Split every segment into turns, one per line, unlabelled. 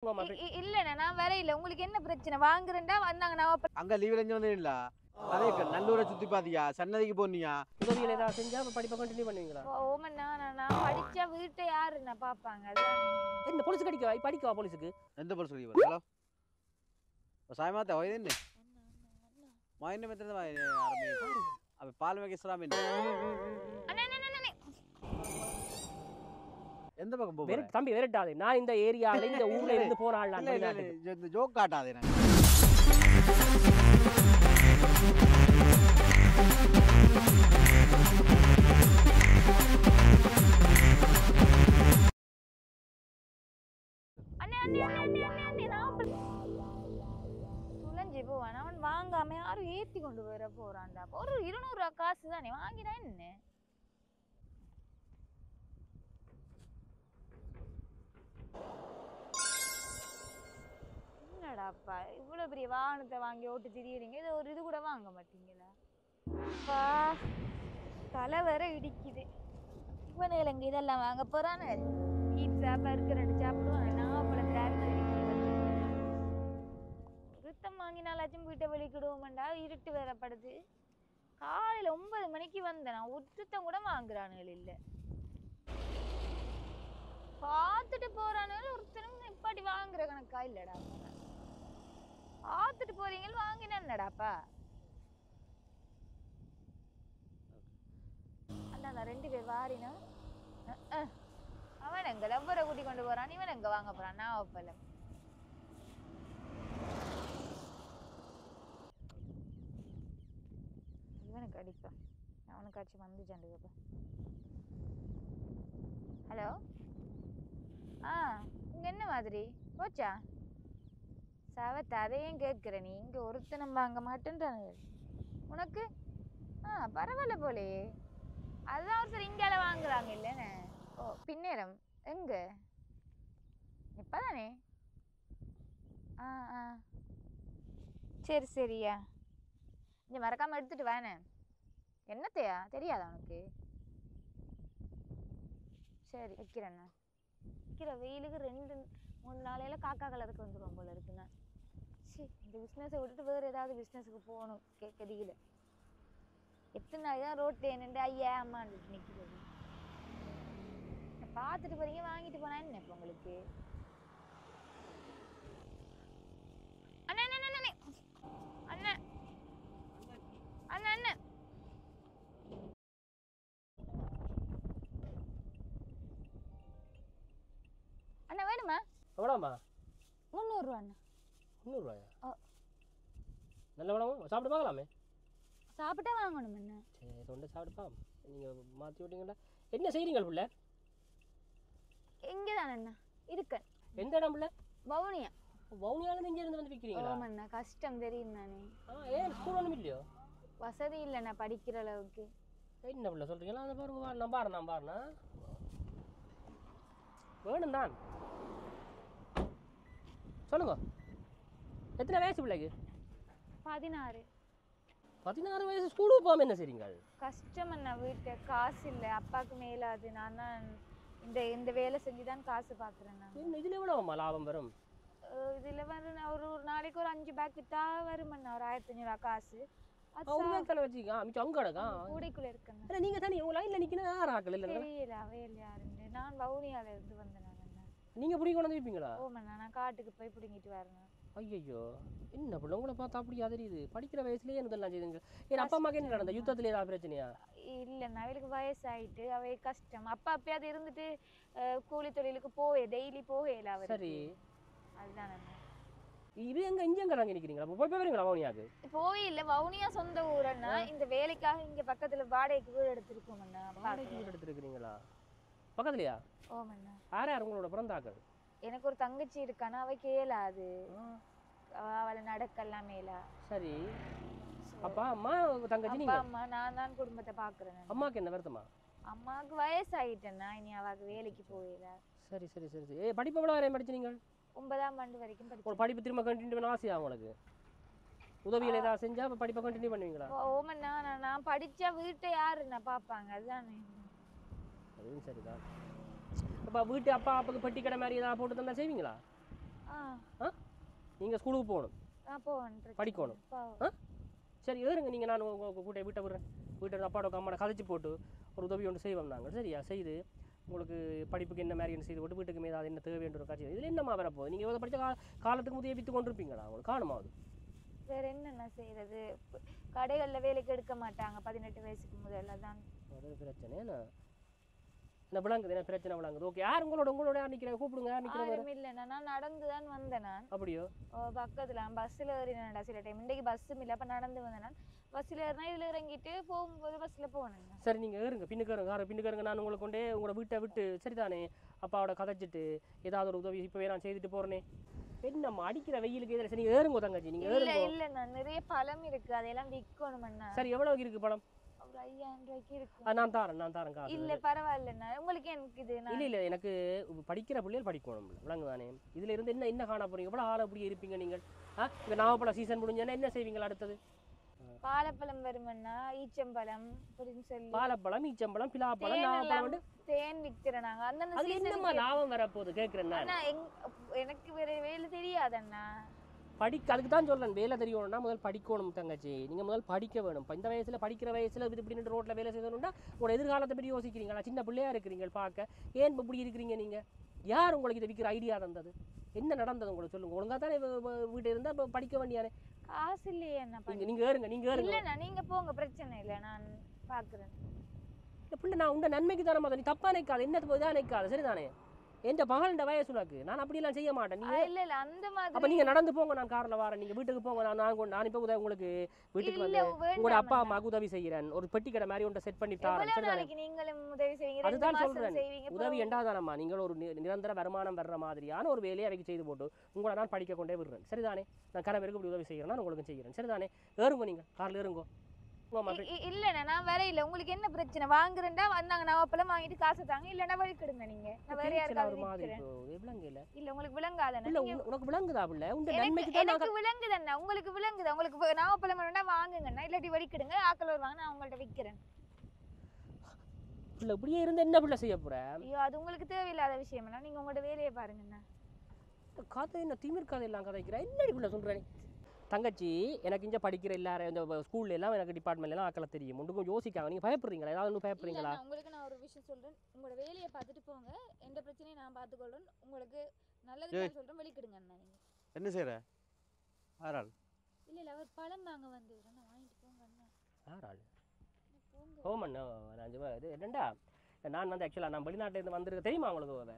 இல்லண்ணா நான் வர இல்ல. உங்களுக்கு என்ன பிரச்சனை? வாங்குறேன்டா வந்தாங்க நான்
அங்க லீவ்ல இருந்து வந்து இல்ல. அதே நல்லூரை சுத்தி பாத்தியா? சன்னதிக்கு போனியா?
உதவிகள் ஏதாவது செஞ்சா படிப்பை கண்டினியூ பண்ணுவீங்களா?
ஓமண்ணா நான் படிச்சா வீட்டை யாருண்ணா பாப்பாங்க? அதுதான்
என்ன போலீஸ் கடிக்கவா? படிக்கவா போலீஸுக்கு?
எந்த போலீஸ் கடிக்க? ஹலோ சாயமாத்த வயது மாயின மெத்தன ஆரம்பி அப்ப பால் வைக்க இஸ்லாமிய எந்த பக்கம் போற?
தம்பி விரட்டாதே. நான் இந்த ஏரியால இந்த ஊர்ல இருந்து போற ஆள் நான்.
இந்த ஜோக் காட்டாதே எனக்கு.
துளைஞ்சி போவான். அவன் வாங்காம யாரும் ஏத்தி கொண்டு வர போறான்டா. ஒரு 200 ரூபா காசு தானே வாங்கினா என்ன? என்னடாப்பா இவ்வளவு பெரிய வாகனத்தை வாங்கி ஓட்டு திரியுறீங்க, இது ஒரு இது கூட வாங்க மாட்டீங்களா? அப்பா தலை வேற இடிக்குது. இவன் இலங்கை இதெல்லாம் வாங்க போறானு பீட்சா பர்கர் சாப்பிடுவாங்க. நான் சுத்தம் வாங்கினாலாச்சும் வீட்டை வெளிக்கிடுவோம்டா. இருட்டு வேறப்படுது. காலையில 9 மணிக்கு வந்தேன். ஒருத்தம் கூட வாங்குறானுகள் இல்ல. பார்த்துட்டு போறானுகள் ஒருத்தனும் நிப்பாட்டி வாங்குற கணக்கா இல்லடா. பார்த்துட்டு போறீங்க வாங்கினேன்டாப்பா. அண்ணா 2 பேர் வாரினா அவன் எங்க லவ்வரை கூட்டி கொண்டு போறான். இவன் எங்க வாங்க போறான்? நான் ஒப்பல. இவனுக்கு அடிப்பேன். அவனுக்காச்சும் வந்து சண்டுக்கப்பா. ஹலோ இங்க என்ன மாதிரி போச்சா? சவத்தை அதையும் கேட்குற நீ. இங்க ஒருத்தனம் வாங்க மாட்டேன்றானுங்க உனக்கு. பரவாயில்ல போலையே. அதுதான் ஒருத்தர் இங்கால வாங்குறாங்க இல்லைன்னு. ஓ பின்னேரம் எங்க இப்பதானே? சரி சரியா. இங்க மறக்காம எடுத்துட்டு வானே. என்னத்தையா தெரியாதா உனக்கு? சரி வைக்கிறேண்ணா. வைக்கிற வெயிலுக்கு 2-3 நாளையில காக்கா கலருக்கு வந்துடும் போல இருக்குண்ணா. சரி இந்த பிஸ்னஸை விட்டுட்டு வேறு ஏதாவது பிஸ்னஸுக்கு போகணும். கெதியில எத்தனை நாள் தான் ரோட்ல என்னண்டு ஐயா அம்மான்னு நிற்கிறது. பார்த்துட்டு போறீங்க வாங்கிட்டு போனா என்ன இப்போ உங்களுக்கு? அண்ணன் அண்ணன் அண்ணன் அண்ணன் அண்ணன் அண்ணா வேணுமா?
எவ்வளோம்மா?
300 ரூபா அண்ணா.
300 ரூபாயா? நல்ல வேணாமா? சாப்பிட்டு பார்க்கலாமே.
சாப்பிட்டா வாங்கணும் என்ன?
சரி தொண்டை சாப்பிட்டுப்பா. நீங்கள் மாற்றி விட்டீங்களா? என்ன செய்கிறீங்க பிள்ளை?
இங்கே தானே அண்ணா இருக்கேன்.
எந்த இடம் பிள்ளை?
வவுனியா.
வவுனியாவில் இங்கே இருந்து வந்து விற்கிறீங்களா?
ஆமாண்ணா கஷ்டம் தெரியும் தானே.
ஏன் ஸ்கூல் ஒன்றும் இல்லையோ?
வசதி இல்லைண்ணா படிக்கிற அளவுக்கு.
என்ன பிள்ளை சொல்கிறீங்களா? அந்த பாருங்க நான் பாருண்ணா வேணும் தான் சொல்லுங்க. எத்தனை வயசு பிள்ளைக்கு?
16.
16 வயசு ஸ்கூலுக்கு போகாமல் என்ன செய்றீங்க?
கஷ்டம் அண்ணா. வீட்டை காசு இல்லை. அப்பாவுக்கு மேலாது. நான் தான் இந்த வேலை செஞ்சு தான் காசு பார்க்குறேன். நான்
இதில் எவ்வளோம்மா லாபம் வரும்?
இதில் வந்து ஒரு நாளைக்கு ஒரு 5 பேக் விற்றா வருமண்ணா. ஒரு 1500 ரூபா காசு.
ஒரு பேக் தலை வச்சுக்கா மிச்சம் அங்கே கிடக்கா
கூடைக்குள்ளே இருக்குண்ணா.
இல்லை நீங்கள் தானே உங்கள் லைனில் நிற்கணும். யார் ஆக்கல இல்லை
தெரியல அவையில் யாருன்னு. நான் வவுனியால இருந்து வந்தேன்.
நீங்கள் பிடிங்க கொண்டு வந்து வைப்பீங்களா?
ஓமண்ணா நான் காட்டுக்கு போய் பிடிங்கிட்டு வரேன்.
ஐயோ என்ன பிள்ளை உங்களை பார்த்தா அப்படி தெரியுது. படிக்கிற வயசுலேயே இதெல்லாம் செய்யுங்க. என் அப்பா அம்மாக்கு என்ன நடந்த யுத்தத்தில் ஏதாவது பிரச்சனையா?
இல்லைண்ணா அவளுக்கு வயசாயிட்டு அவை கஷ்டம். அப்பா அப்பயாவது இருந்துட்டு கூலி தொழிலுக்கு டெய்லி போகல அவர்.
சரி
அதுதான்
இது எங்க இங்கே நாங்கள் நிற்கிறீங்களா? போய் போறீங்களா வவுனியாவுக்கு?
போயில்ல வவுனியா சொந்த ஊரண்ணா. இந்த வேலைக்காக இங்க பக்கத்துல வாடகைக்கு வீடு எடுத்திருக்கோம்ண்ணா.
வாடகைக்கு வீடு எடுத்துருக்கிறீங்களா? பக்கத்துலையா?
ஓமண்ணா.
யார் உங்களோட பிறந்தாக்கள்?
எனக்கு ஒரு தங்கச்சி இருக்கானா. அவ கேளாது. அவளை நடக்கலாம் மேலா.
சரி அப்பா அம்மா தங்கச்சி நீங்க?
அம்மா நான் தான் குடும்பத்தை பாக்குறேன்.
அம்மாக்கு என்ன வருத்தமா?
அம்மாவுக்கு வயசாயிட்டேன்னா இனி அவக்கு வேலைக்கு போயிடல.
சரி சரி சரி சரி. படிப்பு எவ்வளோ வரையும் படிச்சு நீங்கள்?
9ஆம் ஆண்டு வரைக்கும் படிச்சேன்.
ஒரு படிப்பு திரும்ப கண்டினியூ பண்ண ஆசையா உங்களுக்கு? உதவிகள் ஏதாவது செஞ்சா படிப்பை கண்டினியூ பண்ணுவீங்களா?
ஓமண்ணா நான் படிச்சா வீட்டை யாருண்ணா பாப்பாங்க? அதுதானே.
அதுவும் சரிதான். அப்போ வீட்டு அப்பாவுக்கு பெட்டி கடை மாதிரி ஏதாவது போட்டு தந்தா செய்வீங்களா? நீங்கள் ஸ்கூலுக்கு போகணும்,
நான் போவேன்,
படிக்கணும். சரி ஏறுங்க, நீங்கள் நான் உங்கள் கூட்ட வீட்டை விடுறேன். வீட்டை அப்பாவோட அம்மாவோட கதைச்சி போட்டு ஒரு உதவி ஒன்று செய்வோம் நாங்கள். சரியா? செய்து உங்களுக்கு படிப்புக்கு என்ன மாதிரி என்ன செய்து போட்டு வீட்டுக்கு மீது அது என்ன தேவைன்ற காட்சி இதில் என்னம்மா வரப்போகுது? நீங்கள் இதை படித்த காலத்துக்கு முந்தைய விற்று கொண்டிருப்பீங்களா? உங்களுக்கு காணுமாவது
வேற என்னென்ன செய்யறது? கடைகளில் வேலைக்கு எடுக்க மாட்டாங்க 18 வயசுக்கு முதல்ல தான்.
அது பிரச்சனை என்ன விளங்குது? என்ன பிரச்சனை விளங்குது? ஓகே, யார் உங்களோட யார் நிற்கிறேன்? கூப்பிடுங்க. யார் நிற்கிறேன்?
இல்லை, நான் நடந்து தான் வந்தேன். நான்
அப்படியோ
பக்கத்தில் பஸ்ஸில் ஏறினேன்டா சில டைம். இன்றைக்கு பஸ்ஸும் இல்லை, அப்போ நடந்து வந்தேன். நான் பஸ்ஸில் ஏறினா இதில் இறங்கிட்டு போகும்போது பஸ்ஸில் போனேங்க.
சரி, நீங்கள் ஏறுங்க, பின்னுக்கு நான் உங்களை கொண்டே உங்களோட வீட்டை விட்டு சரிதானே அப்பாவோட கதைச்சிட்டு ஏதாவது ஒரு உதவி இப்போவே நான் செய்துட்டு போகிறேனே. என்னம்மா அடிக்கிற வெயிலுக்கு எதிராக சரி ஏறுங்க தங்கச்சி. நீங்கள்
இல்லை இல்லை, நான் நிறைய பழம் இருக்குது, அதையெல்லாம் விற்கணும்ண்ணா.
சரி, எவ்வளோ இருக்குது பழம்?
ஒரு 5000 ரூபாய்க்கு இருக்கு.
நான் தரேன் காசு.
இல்லை பரவாயில்லண்ணா, உங்களுக்கு எனக்கு இது
இல்லை எனக்கு படிக்கிற பிள்ளைகள் படிக்கணும் விளங்கு தானே. இதில் இருந்து என்ன காண போகிறீங்க? எவ்வளோ ஆள் அப்படி இருப்பீங்க நீங்கள்? இந்த நாவப்பழம் சீசன் முடிஞ்சோன்னா என்ன செய்வீங்களா அடுத்தது?
பாலப்பழம் வருமண்ணா, ஈச்சம்பழம் அப்படின்னு சொல்லி.
பாலப்பழம், ஈச்சம்பழம், பிலாப்பழம், நாவப்பழம்,
தேன் விற்கிறேன் நாங்க.
அது என்னம்மா லாபம் வரப்போகுது கேட்குறேன்.
எனக்கு வேற வேலை தெரியாதண்ணா.
அதுக்கு தான் சொல்கிறேன், வேலை தெரியணும்னா முதல் படிக்கணும் தங்கச்சி. நீங்கள் முதல் படிக்க வேணும். இந்த வயசில் படிக்கிற வயசில் இப்படி நின்று ரோட்டில் வேலை செய்யணும்னா உங்களோட எதிர்காலத்தை பற்றி யோசிக்கிறீங்களா? சின்ன பிள்ளையா இருக்கிறீங்க பார்க்க. ஏன் இப்படி இருக்கிறீங்க நீங்கள்? யார் உங்களுக்கு இதை விற்கிற ஐடியா தந்தது? என்ன நடந்தது உங்களுக்கு சொல்லுங்க. ஒழுங்காக தானே வீட்டு இருந்தால் இப்போ படிக்க வேண்டியானே.
காசு இல்லையே என்ன?
நீங்கள் ஏறுங்க.
இல்லைண்ணா, நீங்கள் போங்க, பிரச்சனை இல்லை, நான் பார்க்குறேன்.
இந்த பிள்ளை நான் உண்ட நன்மைக்கு தானே மாதிரி, நீ தப்பாக நிற்காது, என்னது போய் தான் நிற்காது. சரிதானே? எந்த பகல் வயசு உனக்கு. நான் அப்படிலாம் செய்ய மாட்டேன்.
இல்ல இல்ல அந்த மாதிரி.
அப்ப நீங்க நடந்து போங்க, நான் கார்ல வரேன். நீங்க வீட்டுக்கு போங்க, நான் இப்ப உங்களுக்கு வீட்டுக்கு வந்து உங்களோட அப்பா அம்மாக்கு உதவி செய்யறேன். ஒரு பெட்டி கடை மாதிரி ஒன்றை செட் பண்ணி தரேன். சரிதானே?
நீங்களும் உதவி செய்வீங்க.
அதுதான் சொல்றேன், உதவி என்றாதானம்மா நீங்கள் ஒரு நிரந்தர வருமானம் வர்ற மாதிரியான ஒரு வேலையை அவைக்கு செய்து போட்டு உங்களை நான் படிக்க கொண்டே விடுறேன். சரிதானே? நான் கணவருக்கு இப்படி உதவி செய்யறேன், நான் உங்களுக்கு செய்யறேன். சரிதானே? ஏறுங்க, நீங்க கார்ல ஏறுங்க.
இல்லண்ணா, நான் வேற இல்ல. உங்களுக்கு என்ன பிரச்சனை? வாங்குறேன்டா வந்தாங்க, நான் அப்பெல்லாம் வாங்கிட்டு காசு தாங்க, இல்லன்னா வழிக்கிடுங்க. நீங்க நான் வேற யாருக்காவது இல்ல, உங்களுக்கு விளங்காதண்ணா.
இல்ல உனக்கு விளங்குதா? இல்ல உங்க நன்மைக்கு தான்.
எனக்கு விளங்குதண்ணா, உங்களுக்கு விளங்குதா? உங்களுக்கு நான் அப்பெல்லாம் வேணா வாங்குங்கண்ணா, இல்லாட்டி வழிக்கிடுங்க. ஆக்கள் வருவாங்க, நான் உங்கள்ட்ட விக்கிறேன்.
இல்ல இப்படியே இருந்து என்ன பிள்ளை செய்ய போற?
ஐயோ, அது உங்களுக்கு தேவையில்லாத விஷயம்னா நீங்க உங்களோட வேலையை பாருங்கண்ணா.
கதை என்ன திமிர் கதை எல்லாம் கதைக்கிறேன். என்னடி பிள்ளை சொல்றேன் தங்கச்சி? எனக்கு இங்கே படிக்கிற எல்லாரும் இந்த ஸ்கூல்ல எல்லாம் எனக்கு டிபார்ட்மெண்ட்ல எல்லாம் ஆக்களை தெரியும். ஒன்றுக்கும் யோசிக்காங்க. நீங்க பயப்படுறீங்களா? ஏதாவது ஒன்று பயப்படுறீங்களா?
உங்களுக்கு நான் ஒரு விஷயம் சொல்றேன், உங்களோட வேலையை பார்த்துட்டு போங்க. எந்த பிரச்சனையும் நான் பார்த்துக்கொள்றேன். உங்களுக்கு நல்லது சொல்றேன், வெளிக்கிடுங்க அண்ணா. நீங்க
என்ன செய்யற? ஆறாள்
இல்ல இல்ல, அவர் பழம் வாங்க வந்து நான் வாங்கிட்டு போங்க அண்ணா.
ஆறாள் ஓமண்ணா இது என்னண்டா, நான் வந்து ஆக்சுவலாக நான் வெளிநாட்டிலேருந்து வந்துருக்கு தெரியுமா உங்களுக்கு?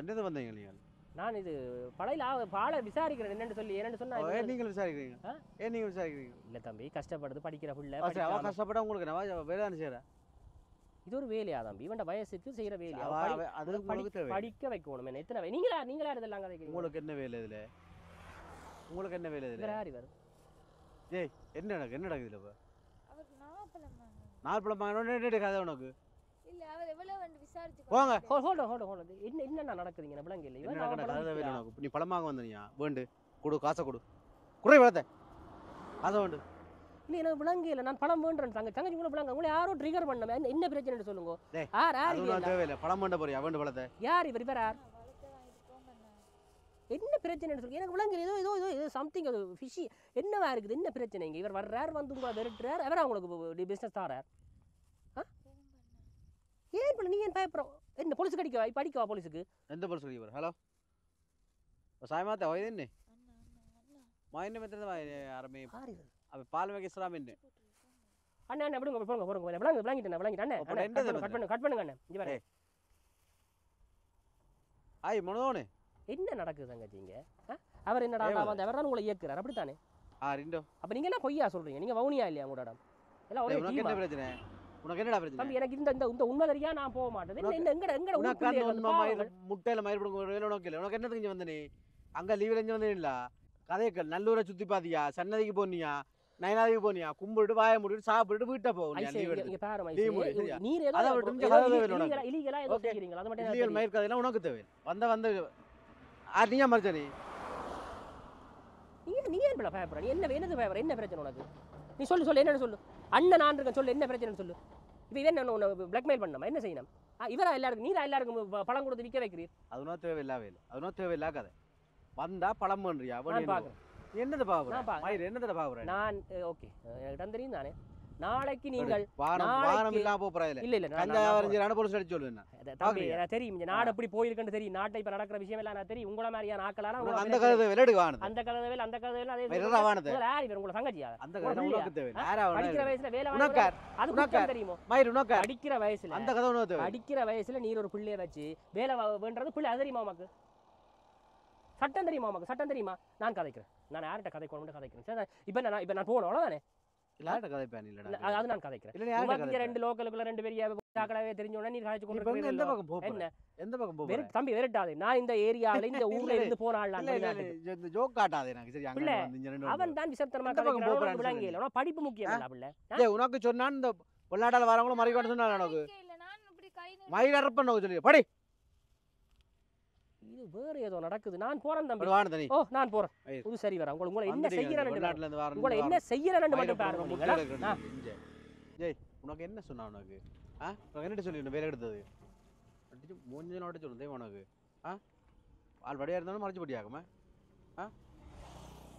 என்னது வந்தீங்க நீங்கள்?
நான் இது பாலை விசாரிக்கிறேன் என்னன்னு சொல்லி. என்னன்னு சொன்னா
நீங்கள் விசாரிக்கிறீங்க? ஏன் நீங்கள் விசாரிக்கிறீங்க?
இல்லை தம்பி, கஷ்டப்படுது படிக்கிற பிள்ளை.
கஷ்டப்பட உங்களுக்கு நான் வேலை தானே செய்கிறேன்.
இது ஒரு வேலையா தம்பி? இவன் வயசுக்கு செய்கிற வேலையா? படிக்க வைக்கணும். என்ன எத்தனை நீங்களா இதெல்லாம் கதைக்கிறீங்க?
உங்களுக்கு என்ன வேலை இதில்? உங்களுக்கு என்ன வேலை இதில்?
யார் இவர்?
ஏய், என்ன நடக்குது இதில்? இப்போ
அவர் நாவப்பழம்
நாவப்பழம் வாங்கணும் கதை உனக்கு?
இல்ல, அவர் எவ்வளவு வந்து விசாரிச்சு
போங்க.
ஹோல்ட் என்ன நடக்குதுங்க? விளங்க இல்லை.
நீ பழம் வாங்க வந்தீங்க, வேண்டு கொடு, காசை கொடு, குறை வளர்த்த காசை வேண்டு.
இல்லை எனக்கு விளங்க இல்லை. நான் பழம் வேண்டுறேன் தங்கச்சி. உங்களை விளங்க உங்களை யாரும் ட்ரிகர் பண்ண என்ன பிரச்சனை சொல்லுங்க.
தேவையில்லை, பழம் வேண்ட போறியா? வேண்டு வளர்த்த யார்?
இவர் யார்? என்ன பிரச்சனைன்னு சொல்லி எனக்கு விளங்க. ஏதோ சம்திங் அது ஃபிஷி என்னவா இருக்குது? என்ன பிரச்சனைங்க? இவர் வர்றார், வந்து உங்களை விரட்டுறார், எவரா உங்களுக்கு பிஸ்னஸ் தாரார்? ஏன் இப்போ நீ ஏன் பயப்படுறோம்? என்ன போலீஸுக்கு படிக்கவா? போலீஸுக்கு
எந்த போலீஸ் கடிக்க? ஹலோ சாயமாத்த வயது மாயின்னு மெத்தது ஆரம்பி அப்போ பால் வைக்க இஸ்லாமின்னு
அண்ணா அண்ணா விடுங்க, போங்க விளங்கிட்டேன் அண்ணே. கட் பண்ணுங்க அண்ணே. இங்கே வரேன்.
ஆய் மனோனே,
என்ன நடக்குது தங்கச்சிங்க? அவர் என்னடா வந்து அவர் தான் உங்களை இயக்குறார், அப்படித்தானே? அப்போ நீங்கள் என்ன பொய்யா சொல்றீங்க? நீங்கள் வவுனியா இல்லையா உங்களோட இடம்? எல்லாம் ஒரே
என்ன பிரச்சனை? உனக்கு என்னடா பிரச்சனை?
தம்பி எனக்கு இந்த உண்மை தெரியா நான் போக மாட்டேன்.
முட்டையில மயிர் போடுங்க. உனக்கு என்னதுக்கு இங்கே வந்தனே? அங்கே லீவில் இங்கே வந்தீங்களா? கதைகள் நல்லூரை சுற்றி பாத்தியா? சன்னதிக்கு போனியா? நயனாதிக்கு போனியா? கும்பிட்டு வாய முடிட்டு சாப்பிட்டு வீட்டை போகணும். மயிர் கதையெல்லாம் உனக்கு தேவை. வந்த நீயா மறைச்சனே?
நீ ஏன் பயப்படுற? நீ என்னது பயப்படுற? என்ன பிரச்சனை உனக்கு? நீ சொல்லு என்னன்னு சொல்லு. அண்ணன் நான் இருக்கேன், சொல்லு என்ன பிரச்சனைன்னு சொல்லு. இப்போ இவன் என்ன பிளாக்மெயில் பண்ணமா? என்ன செய்யணும்? இவரா எல்லாருக்கும் நீரா எல்லாருக்கும் பழம் கொடுத்து விற்க வைக்கிறீர்?
அதுனா தேவையில்லாவே இல்லை. அதுனா தேவையில்லா கதை. வந்தா பழம் பண்றியா
நான் பார்க்குறேன்.
என்னது பாக்குற
நான் பார்க்குறேன்.
மயிர் என்னது பாக்குற
நான் ஓகே இடம் தெரியும் தானே. நாளைக்கு நீங்கள்
வானம்
நாளைக்கு-
இல்லாம போறா இல்ல
இல்ல இல்ல நான்
கஞ்சா வரைஞ்சான போலீஸ் அடிச்சு சொல்லுவேன்
தம்பி
பார்க்கலையா?
எனக்கு தெரியும் இந்த நாடு எப்படி போயிருக்குன்னு தெரியும். நாட்டை இப்ப நடக்கிற விஷயம் எல்லாம் நான் தெரியும். உங்கள மாதிரியா நாக்களான
அந்த கதை விளையாடு வானது
அந்த கதை அந்த கதை அதே
வேற வானது
யார் இவர் உங்கள சங்கச்சியா
அந்த கதை உனக்கு தேவை யாரா
படிக்கிற வயசுல வேலை
உனக்கார்
அது குற்றம் தெரியுமோ.
மயிர் உனக்கார்
படிக்கிற வயசுல
அந்த கதை உனக்கு தேவை
படிக்கிற வயசுல நீர் ஒரு பிள்ளைய வச்சு வேலை வேண்டது பிள்ளை அது தெரியுமா உமக்கு? சட்டம் தெரியுமா உமக்கு? சட்டம் தெரியுமா? நான் கதைக்கிறேன். நான் யார்கிட்ட கதைக்கணும்னு கதைக்கிறேன். சரி, இப்ப நான் போகணும் அவ்வளவுதானே.
யார்ட்ட கதை பேன் இல்லடா
அது நான் கதைக்கிறேன்.
இல்ல யார்ட்ட
உமக்கு இங்க
கதை
ரெண்டு லோக்கலுக்குள்ள ரெண்டு பெரிய சாக்கடாவே தெரிஞ்சோன்னா நீ கதைச்சு
இப்ப எந்த
கொண்டு
பக்கம் போற
என்ன
எந்த பக்கம் போற
தம்பி விரட்டாது. நான் இந்த ஏரியால இந்த ஊர்ல இருந்து போன ஆள்
இல்ல இல்ல இல்ல இந்த ஜோக் காட்டாதே எனக்கு சரி அங்க
பிள்ளை,
வந்து இங்க ரெண்டு
அவன் தான் விசத்தனமா
எந்த பக்கம்
கதைக்கிறான்.
போறான்னு
விளங்கி இல்ல படிப்பு முக்கியம் இல்ல பிள்ளை.
டேய் உனக்கு சொன்னான் இந்த வெளிநாட்டால வரவங்களும் மறிக்கணும் சொன்னா எனக்கு
இல்ல நான் இப்படி கை
மயிர் அரப்பன்னு சொல்லி படி
இது வேற ஏதோ நடக்குது. நான் போறேன் தம்பி.
வான தனி
ஓ நான் போறேன்.
ஐயோ.
புது சரி வர உங்களை என்ன செய்யறேன்னு
வெளிநாட்டுல இருந்து வரணும்
உங்களை என்ன செய்யறேன்னு மட்டும் பாருங்க நீங்களா.
ஜெய் உனக்கு என்ன சொன்னா உனக்கு உனக்கு என்னட்டு சொல்லி வேலை எடுத்தது அடிச்சு மூஞ்சனோட சொல்லுதே உனக்கு ஆள் வடியா இருந்தாலும் மறைச்சு படியாகுமா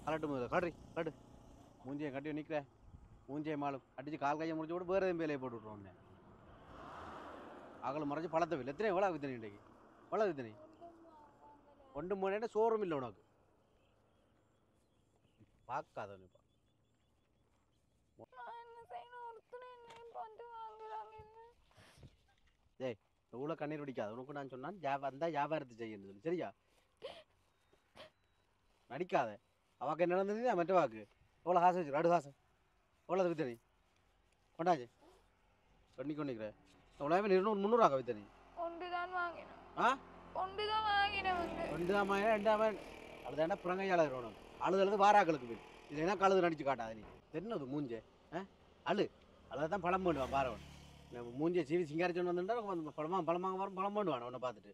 கலட்டு முதல்ல கட்ரி கட்டு மூஞ்சியை கட்டி நிற்கிற மூஞ்சியை மாலும் அடிச்சு கால் கையை முடிச்சு கூட வேறு எதுவும் வேலையை போட்டு விட்ருவோம் உன்னை அகல மறைச்சு பழத்தவில்லை எத்தனை எவ்வளோ வித்தனி இன்றைக்கு எவ்வளோ வித்தனி 1 சோறும் இல்லை உனக்கு பார்க்காத இவ்வளோ கண்ணீர் பிடிக்காது உனக்கு நான் சொன்னான் அந்த வியாபாரத்தை செய்யணும் சொல்லி சரியா நடிக்காத அவாக்கு என்ன நடந்தது மற்ற வாக்கு எவ்வளோ காசு வச்சு 2 காசு எவ்வளோ வித்தனி கொண்டாச்சு பண்ணி கொண்டிருக்கிறேன் எவ்வளோ 300 வித்தனி
ஒன்றுதான் வாங்கினேன்.
ஆ
ஒன்றுதான் வாங்கினேன்.
2 அதுதாண்டா புறங்கையாளர் உனக்கு அழுது வாராக்களுக்கு போய் இது என்ன கழுது நடிச்சு காட்டாது நீ தெரிஞ்சது மூஞ்சே அழுதை தான் பழம் பண்ணுவான் பாரவன் மூஞ்சியை சீவி சிங்காரிச்சோன்னு வந்துட்டா பழமாங்க வரும் பழம் பண்ணுவான் உன்னை பார்த்துட்டு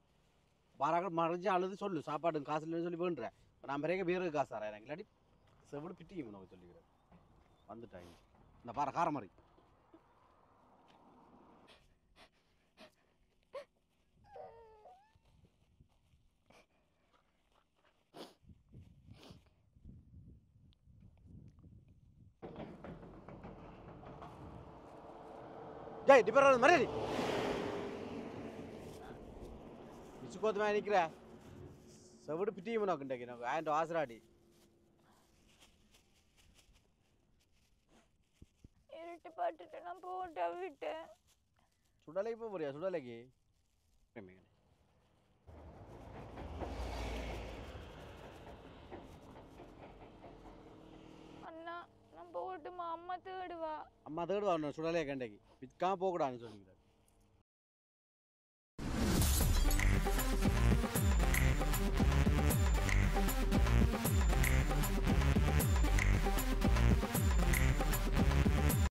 பாராக்கள் மறைஞ்சு அழுது சொல்லு சாப்பாடு காசு இல்லைன்னு சொல்லி பண்ணுறேன் நான் பிறகு வேறு காசு தரேன் எனக்கு இல்லாட்டி செவிடு பிட்டியும் உனக்கு சொல்லிக்கிறேன் வந்துட்டாங்க இந்த பாறை கார மாதிரி ஜெய் டிப்பர் மரியாதை மிச்சுக்கோத்து நிற்கிற செவிடு பிட்டியும் உனக்கு இன்றைக்கு எனக்கு ஆயிரம் ஆசராடி
இருட்டு பட்டுட்டு நான் போட்டா விட்டேன்.
சுடலைக்கு போக போறியா சுடலைக்கு
அண்ணா நான் போட்டுமா அம்மா தேடுவா.
அம்மா தேடுவா சுடலையை கண்டைக்கு விற்காம போகக்கூடாதுன்னு சொல்லிக்கிறேன்